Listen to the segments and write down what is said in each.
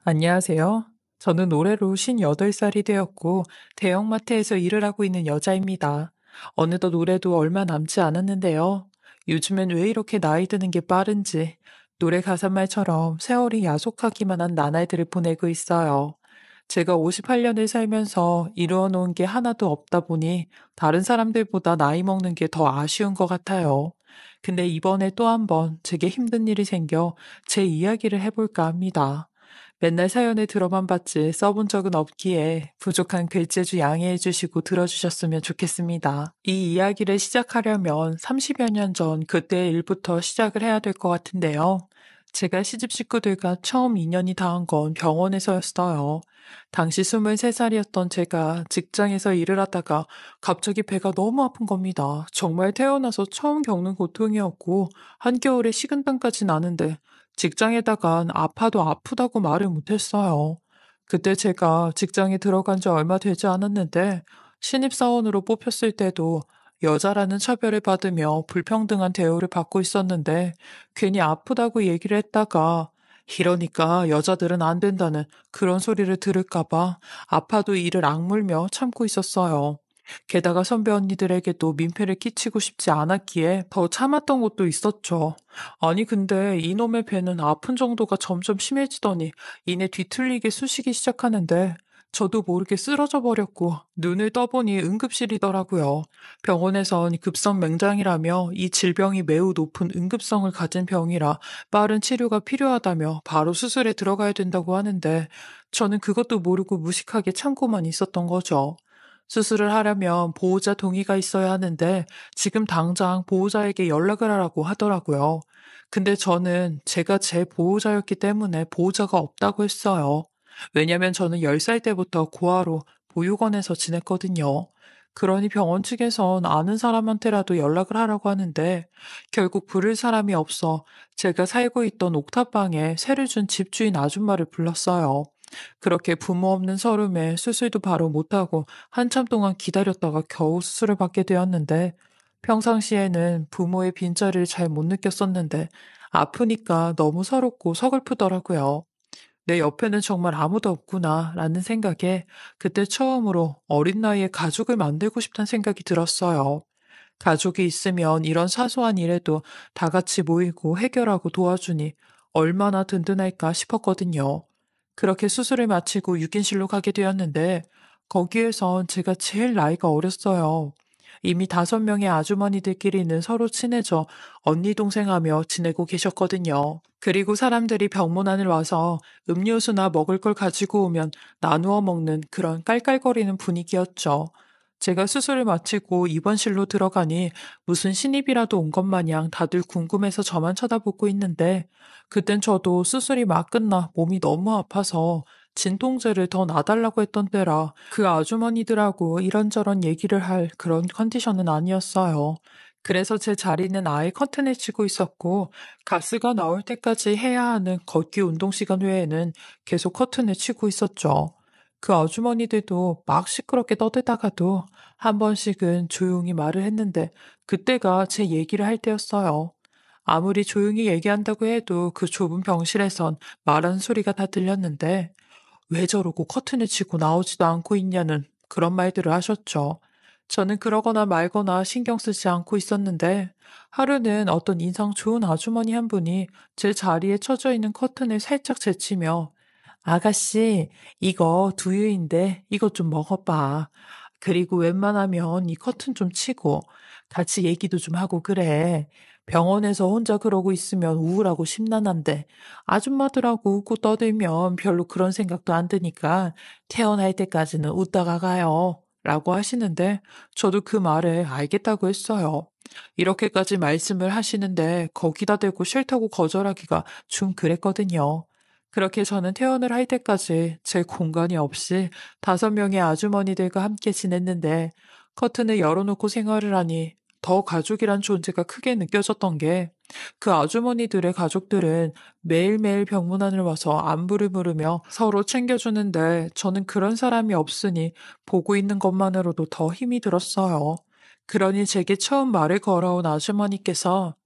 안녕하세요. 저는 올해로 58살이 되었고, 대형마트에서 일을 하고 있는 여자입니다. 어느덧 올해도 얼마 남지 않았는데요. 요즘엔 왜 이렇게 나이 드는 게 빠른지, 노래 가사말처럼 세월이 야속하기만 한 나날들을 보내고 있어요. 제가 58년을 살면서 이루어 놓은 게 하나도 없다 보니, 다른 사람들보다 나이 먹는 게 더 아쉬운 것 같아요. 근데 이번에 또 한 번 제게 힘든 일이 생겨 제 이야기를 해볼까 합니다. 맨날 사연을 들어만 봤지 써본 적은 없기에 부족한 글재주 양해해 주시고 들어주셨으면 좋겠습니다. 이 이야기를 시작하려면 30여 년 전 그때의 일부터 시작을 해야 될 것 같은데요. 제가 시집 식구들과 처음 인연이 닿은 건 병원에서였어요. 당시 23살이었던 제가 직장에서 일을 하다가 갑자기 배가 너무 아픈 겁니다. 정말 태어나서 처음 겪는 고통이었고 한겨울에 식은땀까지 나는데 직장에다간 아파도 아프다고 말을 못했어요. 그때 제가 직장에 들어간 지 얼마 되지 않았는데 신입사원으로 뽑혔을 때도 여자라는 차별을 받으며 불평등한 대우를 받고 있었는데 괜히 아프다고 얘기를 했다가 이러니까 여자들은 안 된다는 그런 소리를 들을까봐 아파도 이를 악물며 참고 있었어요. 게다가 선배 언니들에게도 민폐를 끼치고 싶지 않았기에 더 참았던 것도 있었죠. 아니, 근데 이놈의 배는 아픈 정도가 점점 심해지더니 이내 뒤틀리게 쑤시기 시작하는데 저도 모르게 쓰러져 버렸고 눈을 떠보니 응급실이더라고요. 병원에선 급성 맹장이라며 이 질병이 매우 높은 응급성을 가진 병이라 빠른 치료가 필요하다며 바로 수술에 들어가야 된다고 하는데 저는 그것도 모르고 무식하게 참고만 있었던 거죠. 수술을 하려면 보호자 동의가 있어야 하는데 지금 당장 보호자에게 연락을 하라고 하더라고요. 근데 저는 제가 제 보호자였기 때문에 보호자가 없다고 했어요. 왜냐면 저는 10살 때부터 고아로 보육원에서 지냈거든요. 그러니 병원 측에선 아는 사람한테라도 연락을 하라고 하는데 결국 부를 사람이 없어 제가 살고 있던 옥탑방에 세를 준 집주인 아줌마를 불렀어요. 그렇게 부모 없는 서름에 수술도 바로 못하고 한참 동안 기다렸다가 겨우 수술을 받게 되었는데 평상시에는 부모의 빈자리를 잘 못 느꼈었는데 아프니까 너무 서럽고 서글프더라고요. 내 옆에는 정말 아무도 없구나 라는 생각에 그때 처음으로 어린 나이에 가족을 만들고 싶다는 생각이 들었어요. 가족이 있으면 이런 사소한 일에도 다 같이 모이고 해결하고 도와주니 얼마나 든든할까 싶었거든요. 그렇게 수술을 마치고 6인실로 가게 되었는데 거기에선 제가 제일 나이가 어렸어요. 이미 5명의 아주머니들끼리는 서로 친해져 언니 동생하며 지내고 계셨거든요. 그리고 사람들이 병문안을 와서 음료수나 먹을 걸 가지고 오면 나누어 먹는 그런 깔깔거리는 분위기였죠. 제가 수술을 마치고 입원실로 들어가니 무슨 신입이라도 온 것 마냥 다들 궁금해서 저만 쳐다보고 있는데 그땐 저도 수술이 막 끝나 몸이 너무 아파서 진통제를 더 놔달라고 했던 때라 그 아주머니들하고 이런저런 얘기를 할 그런 컨디션은 아니었어요. 그래서 제 자리는 아예 커튼을 치고 있었고 가스가 나올 때까지 해야 하는 걷기 운동 시간 외에는 계속 커튼을 치고 있었죠. 그 아주머니들도 막 시끄럽게 떠들다가도 한 번씩은 조용히 말을 했는데 그때가 제 얘기를 할 때였어요. 아무리 조용히 얘기한다고 해도 그 좁은 병실에선 말하는 소리가 다 들렸는데 왜 저러고 커튼을 치고 나오지도 않고 있냐는 그런 말들을 하셨죠. 저는 그러거나 말거나 신경 쓰지 않고 있었는데 하루는 어떤 인상 좋은 아주머니 한 분이 제 자리에 쳐져 있는 커튼을 살짝 제치며 아가씨, 이거 두유인데 이것 좀 먹어봐. 그리고 웬만하면 이 커튼 좀 치고 같이 얘기도 좀 하고 그래. 병원에서 혼자 그러고 있으면 우울하고 심란한데 아줌마들하고 웃고 떠들면 별로 그런 생각도 안 드니까 태어날 때까지는 웃다가 가요. 라고 하시는데 저도 그 말에 알겠다고 했어요. 이렇게까지 말씀을 하시는데 거기다 대고 싫다고 거절하기가 좀 그랬거든요. 그렇게 저는 퇴원을 할 때까지 제 공간이 없이 5명의 아주머니들과 함께 지냈는데 커튼을 열어놓고 생활을 하니 더 가족이란 존재가 크게 느껴졌던 게 그 아주머니들의 가족들은 매일매일 병문안을 와서 안부를 물으며 서로 챙겨주는데 저는 그런 사람이 없으니 보고 있는 것만으로도 더 힘이 들었어요. 그러니 제게 처음 말을 걸어온 아주머니께서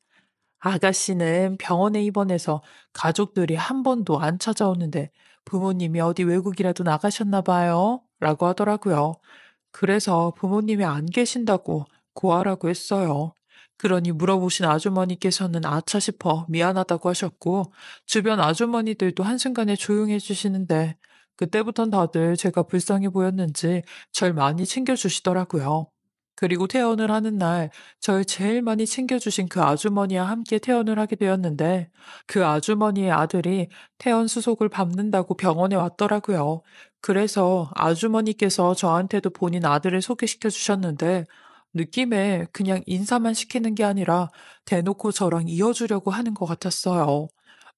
아가씨는 병원에 입원해서 가족들이 한 번도 안 찾아오는데 부모님이 어디 외국이라도 나가셨나 봐요. 라고 하더라고요. 그래서 부모님이 안 계신다고 고하라고 했어요. 그러니 물어보신 아주머니께서는 아차 싶어 미안하다고 하셨고, 주변 아주머니들도 한순간에 조용해 주시는데, 그때부턴 다들 제가 불쌍해 보였는지 절 많이 챙겨주시더라고요. 그리고 퇴원을 하는 날, 절 제일 많이 챙겨주신 그 아주머니와 함께 퇴원을 하게 되었는데, 그 아주머니의 아들이 퇴원 수속을 밟는다고 병원에 왔더라고요. 그래서 아주머니께서 저한테도 본인 아들을 소개시켜 주셨는데, 느낌에 그냥 인사만 시키는 게 아니라 대놓고 저랑 이어주려고 하는 것 같았어요.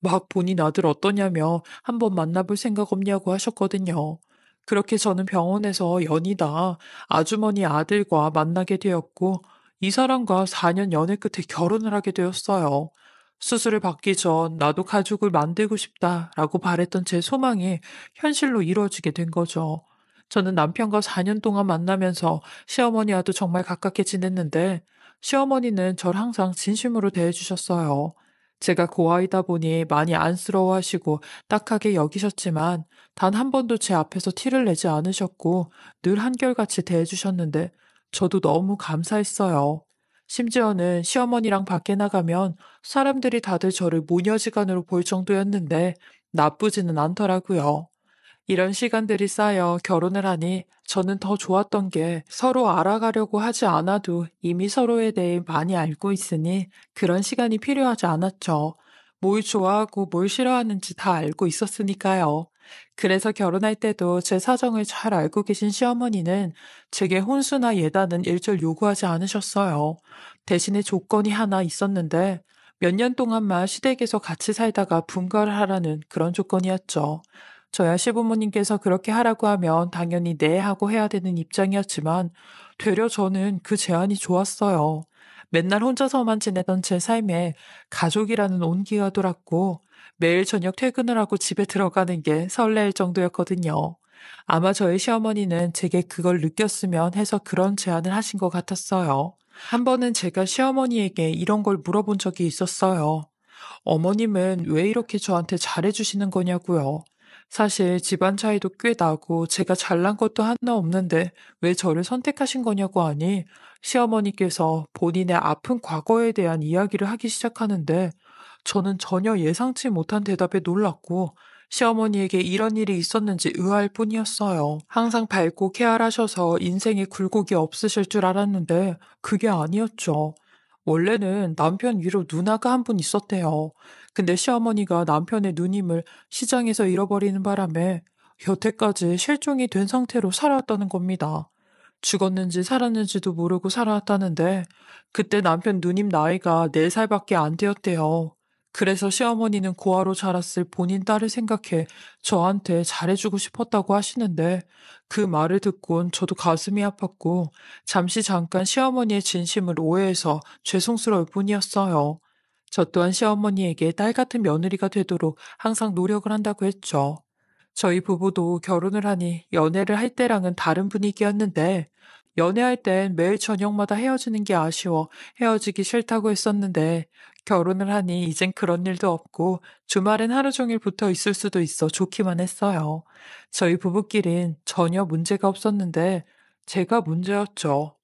막 본인 아들 어떠냐며 한번 만나볼 생각 없냐고 하셨거든요. 그렇게 저는 병원에서 연이다 아주머니 아들과 만나게 되었고, 이 사람과 4년 연애 끝에 결혼을 하게 되었어요. 수술을 받기 전 나도 가족을 만들고 싶다라고 바랬던 제 소망이 현실로 이루어지게 된 거죠. 저는 남편과 4년 동안 만나면서 시어머니와도 정말 가깝게 지냈는데, 시어머니는 절 항상 진심으로 대해주셨어요. 제가 고아이다 보니 많이 안쓰러워하시고 딱하게 여기셨지만, 단 한 번도 제 앞에서 티를 내지 않으셨고 늘 한결같이 대해주셨는데, 저도 너무 감사했어요. 심지어는 시어머니랑 밖에 나가면 사람들이 다들 저를 모녀지간으로 볼 정도였는데 나쁘지는 않더라고요. 이런 시간들이 쌓여 결혼을 하니 저는 더 좋았던 게, 서로 알아가려고 하지 않아도 이미 서로에 대해 많이 알고 있으니 그런 시간이 필요하지 않았죠. 뭘 좋아하고 뭘 싫어하는지 다 알고 있었으니까요. 그래서 결혼할 때도 제 사정을 잘 알고 계신 시어머니는 제게 혼수나 예단은 일절 요구하지 않으셨어요. 대신에 조건이 하나 있었는데, 몇 년 동안만 시댁에서 같이 살다가 분가를 하라는 그런 조건이었죠. 저야 시부모님께서 그렇게 하라고 하면 당연히 네 하고 해야 되는 입장이었지만, 되려 저는 그 제안이 좋았어요. 맨날 혼자서만 지내던 제 삶에 가족이라는 온기가 돌았고, 매일 저녁 퇴근을 하고 집에 들어가는 게 설레일 정도였거든요. 아마 저희 시어머니는 제게 그걸 느꼈으면 해서 그런 제안을 하신 것 같았어요. 한 번은 제가 시어머니에게 이런 걸 물어본 적이 있었어요. 어머님은 왜 이렇게 저한테 잘해주시는 거냐고요. 사실 집안 차이도 꽤 나고 제가 잘난 것도 하나 없는데 왜 저를 선택하신 거냐고 하니, 시어머니께서 본인의 아픈 과거에 대한 이야기를 하기 시작하는데, 저는 전혀 예상치 못한 대답에 놀랐고, 시어머니에게 이런 일이 있었는지 의아할 뿐이었어요. 항상 밝고 쾌활하셔서 인생에 굴곡이 없으실 줄 알았는데 그게 아니었죠. 원래는 남편 위로 누나가 한 분 있었대요. 근데 시어머니가 남편의 누님을 시장에서 잃어버리는 바람에 여태까지 실종이 된 상태로 살아왔다는 겁니다. 죽었는지 살았는지도 모르고 살아왔다는데, 그때 남편 누님 나이가 4살밖에 안 되었대요. 그래서 시어머니는 고아로 자랐을 본인 딸을 생각해 저한테 잘해주고 싶었다고 하시는데, 그 말을 듣곤 저도 가슴이 아팠고, 잠깐 시어머니의 진심을 오해해서 죄송스러울 뿐이었어요. 저 또한 시어머니에게 딸 같은 며느리가 되도록 항상 노력을 한다고 했죠. 저희 부부도 결혼을 하니 연애를 할 때랑은 다른 분위기였는데, 연애할 땐 매일 저녁마다 헤어지는 게 아쉬워 헤어지기 싫다고 했었는데, 결혼을 하니 이젠 그런 일도 없고 주말엔 하루 종일 붙어 있을 수도 있어 좋기만 했어요. 저희 부부끼린 전혀 문제가 없었는데 제가 문제였죠.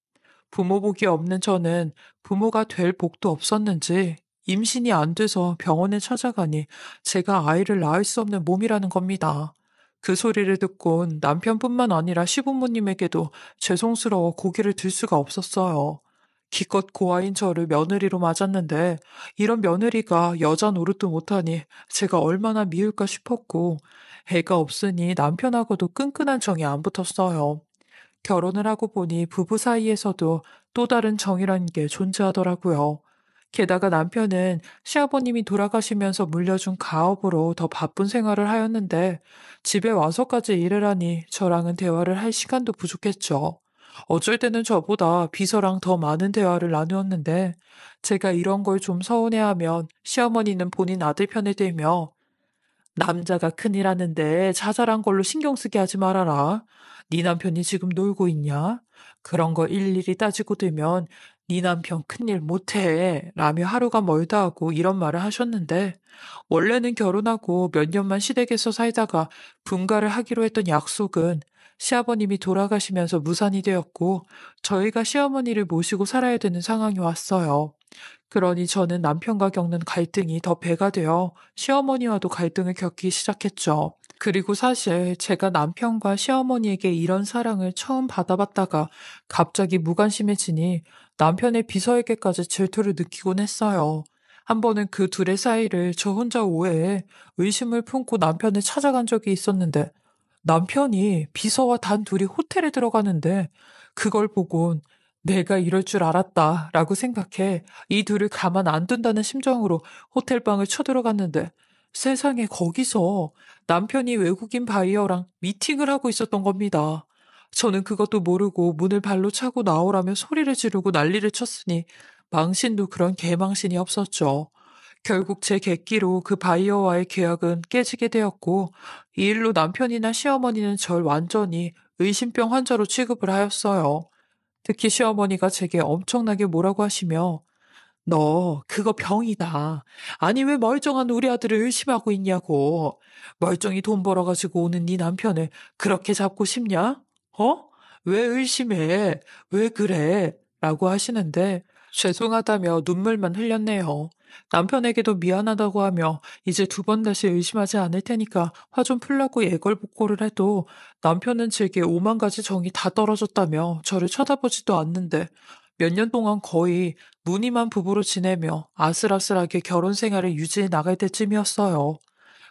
부모 복이 없는 저는 부모가 될 복도 없었는지 임신이 안 돼서 병원에 찾아가니 제가 아이를 낳을 수 없는 몸이라는 겁니다. 그 소리를 듣곤 남편뿐만 아니라 시부모님에게도 죄송스러워 고개를 들 수가 없었어요. 기껏 고아인 저를 며느리로 맞았는데, 이런 며느리가 여자 노릇도 못하니 제가 얼마나 미울까 싶었고, 애가 없으니 남편하고도 끈끈한 정이 안 붙었어요. 결혼을 하고 보니 부부 사이에서도 또 다른 정이라는 게 존재하더라고요. 게다가 남편은 시아버님이 돌아가시면서 물려준 가업으로 더 바쁜 생활을 하였는데, 집에 와서까지 일을 하니 저랑은 대화를 할 시간도 부족했죠. 어쩔 때는 저보다 비서랑 더 많은 대화를 나누었는데, 제가 이런 걸 좀 서운해하면 시어머니는 본인 아들 편에 들며, 남자가 큰일 하는데 자잘한 걸로 신경 쓰게 하지 말아라. 네 남편이 지금 놀고 있냐? 그런 거 일일이 따지고 들면 네 남편 큰일 못해 라며 하루가 멀다 하고 이런 말을 하셨는데 원래는 결혼하고 몇 년만 시댁에서 살다가 분가를 하기로 했던 약속은 시아버님이 돌아가시면서 무산이 되었고 저희가 시어머니를 모시고 살아야 되는 상황이 왔어요. 그러니 저는 남편과 겪는 갈등이 더 배가 되어 시어머니와도 갈등을 겪기 시작했죠. 그리고 사실 제가 남편과 시어머니에게 이런 사랑을 처음 받아봤다가 갑자기 무관심해지니 남편의 비서에게까지 질투를 느끼곤 했어요. 한 번은 그 둘의 사이를 저 혼자 오해해 의심을 품고 남편을 찾아간 적이 있었는데 남편이 비서와 단 둘이 호텔에 들어가는데 그걸 보곤 내가 이럴 줄 알았다 라고 생각해 이 둘을 가만 안 둔다는 심정으로 호텔방을 쳐들어갔는데 세상에 거기서 남편이 외국인 바이어랑 미팅을 하고 있었던 겁니다. 저는 그것도 모르고 문을 발로 차고 나오라며 소리를 지르고 난리를 쳤으니 망신도 그런 개망신이 없었죠. 결국 제 객기로 그 바이어와의 계약은 깨지게 되었고 이 일로 남편이나 시어머니는 절 완전히 의심병 환자로 취급을 하였어요. 특히 시어머니가 제게 엄청나게 뭐라고 하시며 너 그거 병이다. 아니 왜 멀쩡한 우리 아들을 의심하고 있냐고. 멀쩡히 돈 벌어가지고 오는 네 남편을 그렇게 잡고 싶냐? 어? 왜 의심해? 왜 그래? 라고 하시는데 죄송하다며 눈물만 흘렸네요. 남편에게도 미안하다고 하며 이제 두 번 다시 의심하지 않을 테니까 화 좀 풀라고 예걸복고를 해도 남편은 제게 오만 가지 정이 다 떨어졌다며 저를 쳐다보지도 않는데 몇 년 동안 거의 무늬만 부부로 지내며 아슬아슬하게 결혼 생활을 유지해 나갈 때쯤이었어요.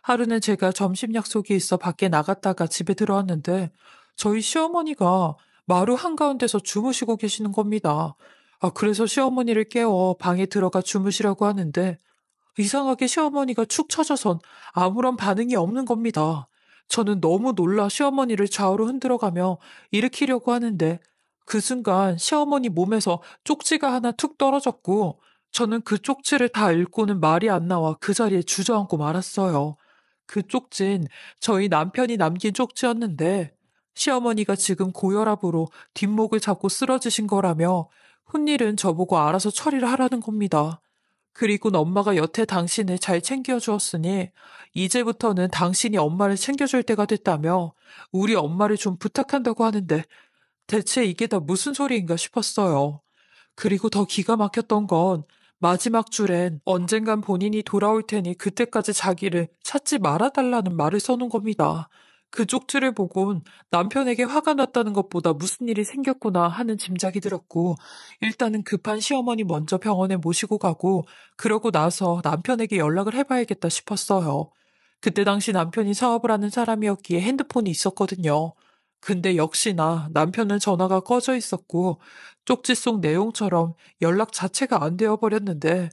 하루는 제가 점심 약속이 있어 밖에 나갔다가 집에 들어왔는데 저희 시어머니가 마루 한가운데서 주무시고 계시는 겁니다. 그래서 시어머니를 깨워 방에 들어가 주무시라고 하는데 이상하게 시어머니가 축 처져선 아무런 반응이 없는 겁니다. 저는 너무 놀라 시어머니를 좌우로 흔들어가며 일으키려고 하는데 그 순간 시어머니 몸에서 쪽지가 하나 툭 떨어졌고 저는 그 쪽지를 다 읽고는 말이 안 나와 그 자리에 주저앉고 말았어요. 그 쪽진 저희 남편이 남긴 쪽지였는데 시어머니가 지금 고혈압으로 뒷목을 잡고 쓰러지신 거라며 혼일은 저보고 알아서 처리를 하라는 겁니다. 그리고 엄마가 여태 당신을 잘 챙겨주었으니 이제부터는 당신이 엄마를 챙겨줄 때가 됐다며 우리 엄마를 좀 부탁한다고 하는데 대체 이게 다 무슨 소리인가 싶었어요. 그리고 더 기가 막혔던 건 마지막 줄엔 언젠간 본인이 돌아올 테니 그때까지 자기를 찾지 말아달라는 말을 써놓은 겁니다. 그 쪽지를 보곤 남편에게 화가 났다는 것보다 무슨 일이 생겼구나 하는 짐작이 들었고 일단은 급한 시어머니 먼저 병원에 모시고 가고 그러고 나서 남편에게 연락을 해봐야겠다 싶었어요. 그때 당시 남편이 사업을 하는 사람이었기에 핸드폰이 있었거든요. 근데 역시나 남편은 전화가 꺼져 있었고 쪽지 속 내용처럼 연락 자체가 안 되어 버렸는데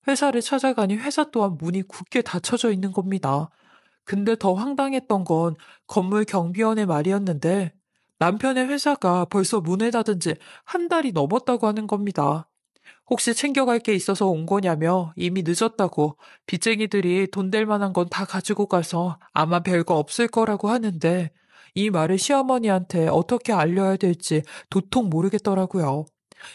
회사를 찾아가니 회사 또한 문이 굳게 닫혀져 있는 겁니다. 근데 더 황당했던 건 건물 경비원의 말이었는데 남편의 회사가 벌써 문을 닫은 지 한 달이 넘었다고 하는 겁니다. 혹시 챙겨갈 게 있어서 온 거냐며 이미 늦었다고 빚쟁이들이 돈 될 만한 건 다 가지고 가서 아마 별거 없을 거라고 하는데 이 말을 시어머니한테 어떻게 알려야 될지 도통 모르겠더라고요.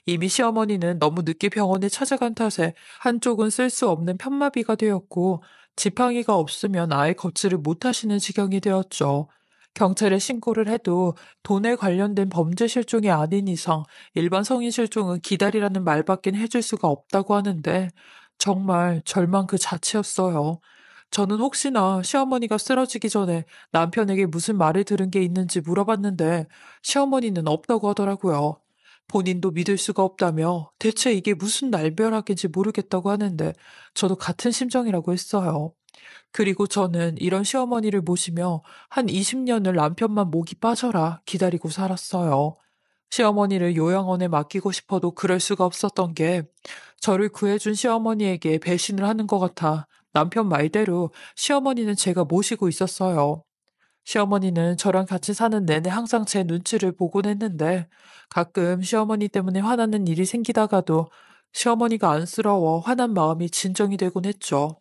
이미 시어머니는 너무 늦게 병원에 찾아간 탓에 한쪽은 쓸 수 없는 편마비가 되었고 지팡이가 없으면 아예 걷지를 못하시는 지경이 되었죠. 경찰에 신고를 해도 돈에 관련된 범죄 실종이 아닌 이상 일반 성인 실종은 기다리라는 말밖엔 해줄 수가 없다고 하는데 정말 절망 그 자체였어요. 저는 혹시나 시어머니가 쓰러지기 전에 남편에게 무슨 말을 들은 게 있는지 물어봤는데 시어머니는 없다고 하더라고요. 본인도 믿을 수가 없다며 대체 이게 무슨 날벼락인지 모르겠다고 하는데 저도 같은 심정이라고 했어요. 그리고 저는 이런 시어머니를 모시며 한 20년을 남편만 목이 빠져라 기다리고 살았어요. 시어머니를 요양원에 맡기고 싶어도 그럴 수가 없었던 게 저를 구해준 시어머니에게 배신을 하는 것 같아 남편 말대로 시어머니는 제가 모시고 있었어요. 시어머니는 저랑 같이 사는 내내 항상 제 눈치를 보곤 했는데 가끔 시어머니 때문에 화나는 일이 생기다가도 시어머니가 안쓰러워 화난 마음이 진정이 되곤 했죠.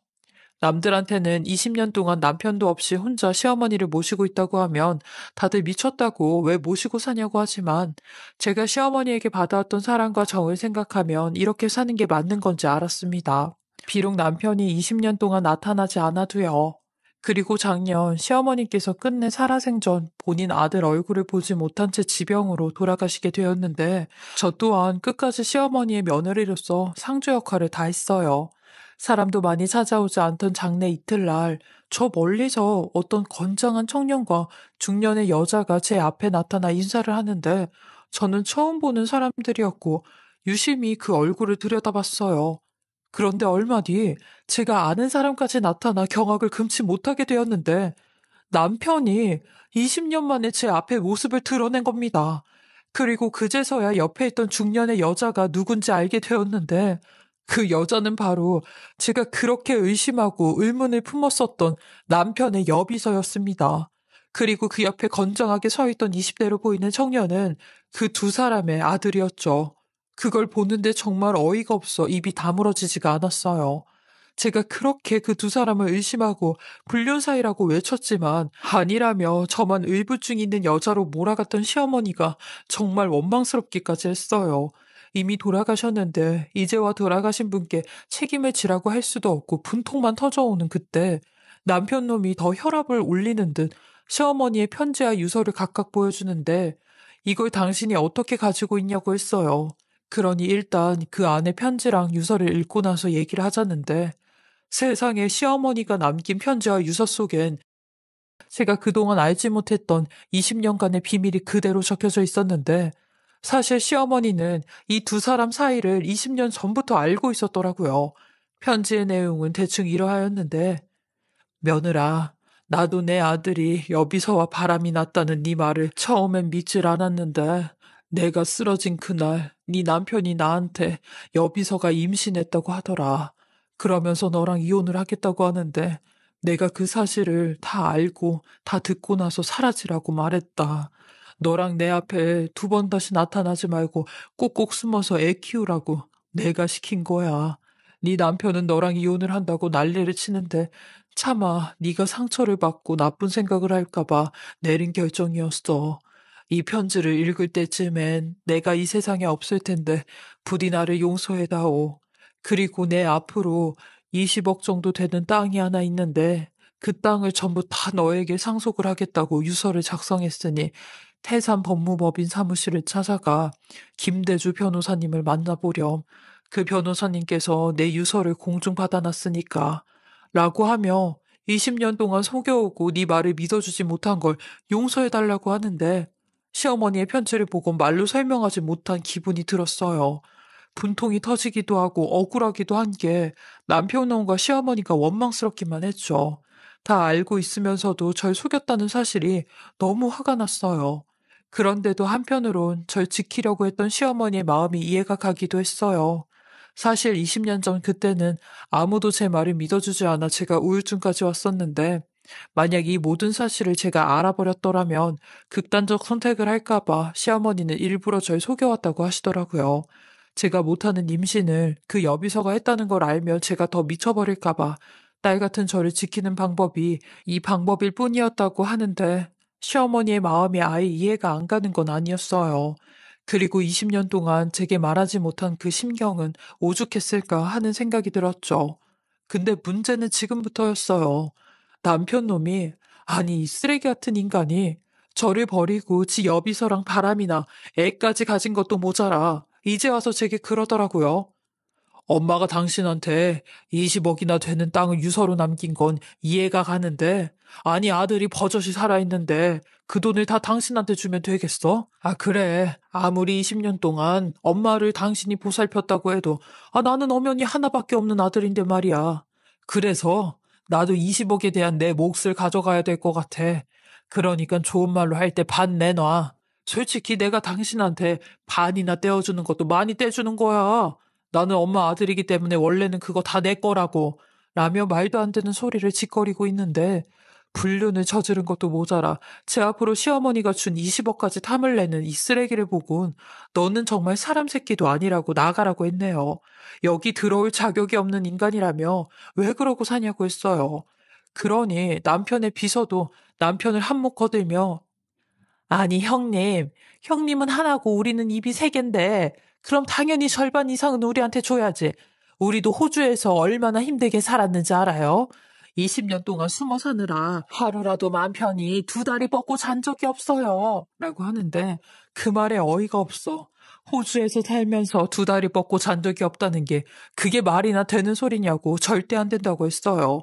남들한테는 20년 동안 남편도 없이 혼자 시어머니를 모시고 있다고 하면 다들 미쳤다고 왜 모시고 사냐고 하지만 제가 시어머니에게 받아왔던 사랑과 정을 생각하면 이렇게 사는 게 맞는 건지 알았습니다. 비록 남편이 20년 동안 나타나지 않아도요. 그리고 작년 시어머니께서 끝내 살아생전 본인 아들 얼굴을 보지 못한 채 지병으로 돌아가시게 되었는데 저 또한 끝까지 시어머니의 며느리로서 상주 역할을 다했어요. 사람도 많이 찾아오지 않던 장례 이틀날 저 멀리서 어떤 건장한 청년과 중년의 여자가 제 앞에 나타나 인사를 하는데 저는 처음 보는 사람들이었고 유심히 그 얼굴을 들여다봤어요. 그런데 얼마 뒤 제가 아는 사람까지 나타나 경악을 금치 못하게 되었는데 남편이 20년 만에 제 앞에 모습을 드러낸 겁니다. 그리고 그제서야 옆에 있던 중년의 여자가 누군지 알게 되었는데 그 여자는 바로 제가 그렇게 의심하고 의문을 품었었던 남편의 여비서였습니다. 그리고 그 옆에 건장하게 서 있던 20대로 보이는 청년은 그 두 사람의 아들이었죠. 그걸 보는데 정말 어이가 없어 입이 다물어지지가 않았어요. 제가 그렇게 그 두 사람을 의심하고 불륜 사이라고 외쳤지만 아니라며 저만 의부증 있는 여자로 몰아갔던 시어머니가 정말 원망스럽기까지 했어요. 이미 돌아가셨는데 이제와 돌아가신 분께 책임을 지라고 할 수도 없고 분통만 터져오는 그때 남편 놈이 더 혈압을 올리는 듯 시어머니의 편지와 유서를 각각 보여주는데 이걸 당신이 어떻게 가지고 있냐고 했어요. 그러니 일단 그 안에 편지랑 유서를 읽고 나서 얘기를 하자는데 세상에 시어머니가 남긴 편지와 유서 속엔 제가 그동안 알지 못했던 20년간의 비밀이 그대로 적혀져 있었는데 사실 시어머니는 이 두 사람 사이를 20년 전부터 알고 있었더라고요. 편지의 내용은 대충 이러하였는데 며느라, 나도 내 아들이 여비서와 바람이 났다는 네 말을 처음엔 믿질 않았는데 내가 쓰러진 그날 네 남편이 나한테 여비서가 임신했다고 하더라. 그러면서 너랑 이혼을 하겠다고 하는데 내가 그 사실을 다 알고 다 듣고 나서 사라지라고 말했다. 너랑 내 앞에 두 번 다시 나타나지 말고 꼭꼭 숨어서 애 키우라고 내가 시킨 거야. 네 남편은 너랑 이혼을 한다고 난리를 치는데 차마 네가 상처를 받고 나쁜 생각을 할까 봐 내린 결정이었어. 이 편지를 읽을 때쯤엔 내가 이 세상에 없을 텐데 부디 나를 용서해다오. 그리고 내 앞으로 20억 정도 되는 땅이 하나 있는데 그 땅을 전부 다 너에게 상속을 하겠다고 유서를 작성했으니 태산 법무법인 사무실을 찾아가 김대주 변호사님을 만나보렴. 그 변호사님께서 내 유서를 공중받아놨으니까 라고 하며 20년 동안 속여오고 네 말을 믿어주지 못한 걸 용서해달라고 하는데 시어머니의 편지를 보고 말로 설명하지 못한 기분이 들었어요. 분통이 터지기도 하고 억울하기도 한 게 남편놈과 시어머니가 원망스럽기만 했죠. 다 알고 있으면서도 절 속였다는 사실이 너무 화가 났어요. 그런데도 한편으론 절 지키려고 했던 시어머니의 마음이 이해가 가기도 했어요. 사실 20년 전 그때는 아무도 제 말을 믿어주지 않아 제가 우울증까지 왔었는데 만약 이 모든 사실을 제가 알아버렸더라면 극단적 선택을 할까봐 시어머니는 일부러 절 속여왔다고 하시더라고요. 제가 못하는 임신을 그 여비서가 했다는 걸 알면 제가 더 미쳐버릴까봐 딸 같은 저를 지키는 방법이 이 방법일 뿐이었다고 하는데 시어머니의 마음이 아예 이해가 안 가는 건 아니었어요. 그리고 20년 동안 제게 말하지 못한 그 심경은 오죽했을까 하는 생각이 들었죠. 근데 문제는 지금부터였어요. 남편 놈이, 아니, 이 쓰레기 같은 인간이 저를 버리고 지 여비서랑 바람이나 애까지 가진 것도 모자라. 이제 와서 제게 그러더라고요. 엄마가 당신한테 20억이나 되는 땅을 유서로 남긴 건 이해가 가는데, 아니, 아들이 버젓이 살아있는데, 그 돈을 다 당신한테 주면 되겠어? 아, 그래. 아무리 20년 동안 엄마를 당신이 보살폈다고 해도, 아, 나는 엄연히 하나밖에 없는 아들인데 말이야. 그래서, 나도 20억에 대한 내 몫을 가져가야 될 것 같아. 그러니까 좋은 말로 할 때 반 내놔. 솔직히 내가 당신한테 반이나 떼어주는 것도 많이 떼주는 거야. 나는 엄마 아들이기 때문에 원래는 그거 다 내 거라고 라며 말도 안 되는 소리를 짓거리고 있는데 불륜을 저지른 것도 모자라 제 앞으로 시어머니가 준 20억까지 탐을 내는 이 쓰레기를 보곤 너는 정말 사람 새끼도 아니라고 나가라고 했네요. 여기 들어올 자격이 없는 인간이라며 왜 그러고 사냐고 했어요. 그러니 남편의 비서도 남편을 한몫 거들며 아니 형님은 하나고 우리는 입이 세 갠데 그럼 당연히 절반 이상은 우리한테 줘야지. 우리도 호주에서 얼마나 힘들게 살았는지 알아요? 20년 동안 숨어 사느라 하루라도 맘 편히 두 다리 뻗고 잔 적이 없어요. 라고 하는데 그 말에 어이가 없어. 호주에서 살면서 두 다리 뻗고 잔 적이 없다는 게 그게 말이나 되는 소리냐고 절대 안 된다고 했어요.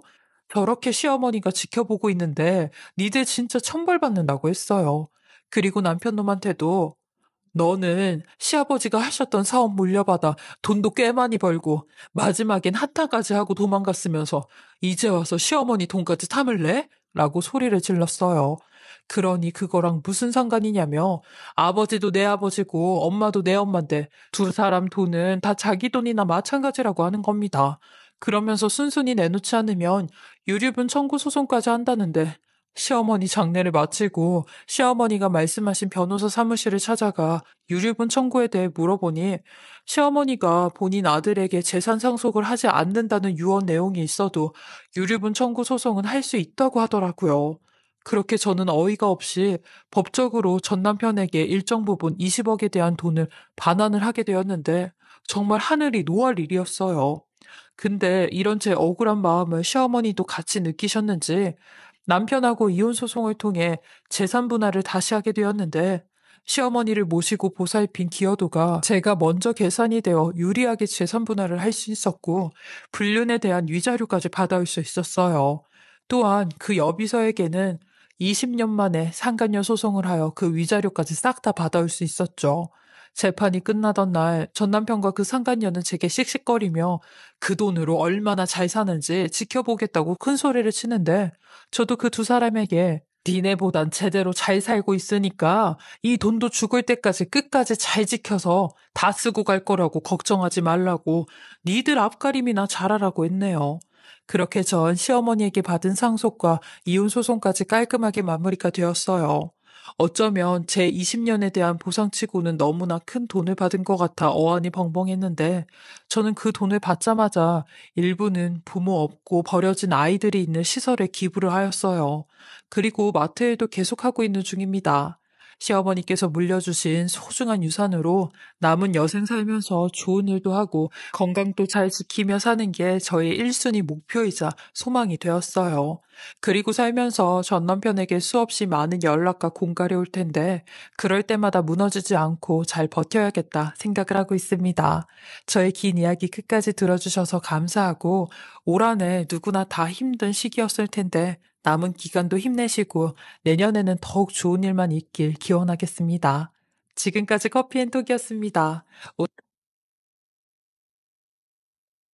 저렇게 시어머니가 지켜보고 있는데 니들 진짜 천벌받는다고 했어요. 그리고 남편 놈한테도 너는 시아버지가 하셨던 사업 물려받아 돈도 꽤 많이 벌고 마지막엔 한탄까지 하고 도망갔으면서 이제 와서 시어머니 돈까지 탐을 내? 라고 소리를 질렀어요. 그러니 그거랑 무슨 상관이냐며 아버지도 내 아버지고 엄마도 내 엄마인데 두 사람 돈은 다 자기 돈이나 마찬가지라고 하는 겁니다. 그러면서 순순히 내놓지 않으면 유류분 청구 소송까지 한다는데 시어머니 장례를 마치고 시어머니가 말씀하신 변호사 사무실을 찾아가 유류분 청구에 대해 물어보니 시어머니가 본인 아들에게 재산 상속을 하지 않는다는 유언 내용이 있어도 유류분 청구 소송은 할 수 있다고 하더라고요. 그렇게 저는 어이가 없이 법적으로 전 남편에게 일정 부분 20억에 대한 돈을 반환을 하게 되었는데 정말 하늘이 노할 일이었어요. 근데 이런 제 억울한 마음을 시어머니도 같이 느끼셨는지 남편하고 이혼 소송을 통해 재산 분할을 다시 하게 되었는데 시어머니를 모시고 보살핀 기여도가 제가 먼저 계산이 되어 유리하게 재산 분할을 할 수 있었고 불륜에 대한 위자료까지 받아올 수 있었어요. 또한 그 여비서에게는 20년 만에 상간녀 소송을 하여 그 위자료까지 싹 다 받아올 수 있었죠. 재판이 끝나던 날 전 남편과 그 상간녀는 제게 씩씩거리며 그 돈으로 얼마나 잘 사는지 지켜보겠다고 큰 소리를 치는데 저도 그 두 사람에게 니네보단 제대로 잘 살고 있으니까 이 돈도 죽을 때까지 끝까지 잘 지켜서 다 쓰고 갈 거라고 걱정하지 말라고 니들 앞가림이나 잘하라고 했네요. 그렇게 전 시어머니에게 받은 상속과 이혼 소송까지 깔끔하게 마무리가 되었어요. 어쩌면 제 20년에 대한 보상치고는 너무나 큰 돈을 받은 것 같아 어안이 벙벙했는데 저는 그 돈을 받자마자 일부는 부모 없고 버려진 아이들이 있는 시설에 기부를 하였어요. 그리고 마트 일도 계속하고 있는 중입니다. 시어머니께서 물려주신 소중한 유산으로 남은 여생 살면서 좋은 일도 하고 건강도 잘 지키며 사는 게 저의 1순위 목표이자 소망이 되었어요. 그리고 살면서 전 남편에게 수없이 많은 연락과 공갈이 올 텐데 그럴 때마다 무너지지 않고 잘 버텨야겠다 생각을 하고 있습니다. 저의 긴 이야기 끝까지 들어주셔서 감사하고 올 한해 누구나 다 힘든 시기였을 텐데 남은 기간도 힘내시고 내년에는 더욱 좋은 일만 있길 기원하겠습니다. 지금까지 커피앤톡이었습니다.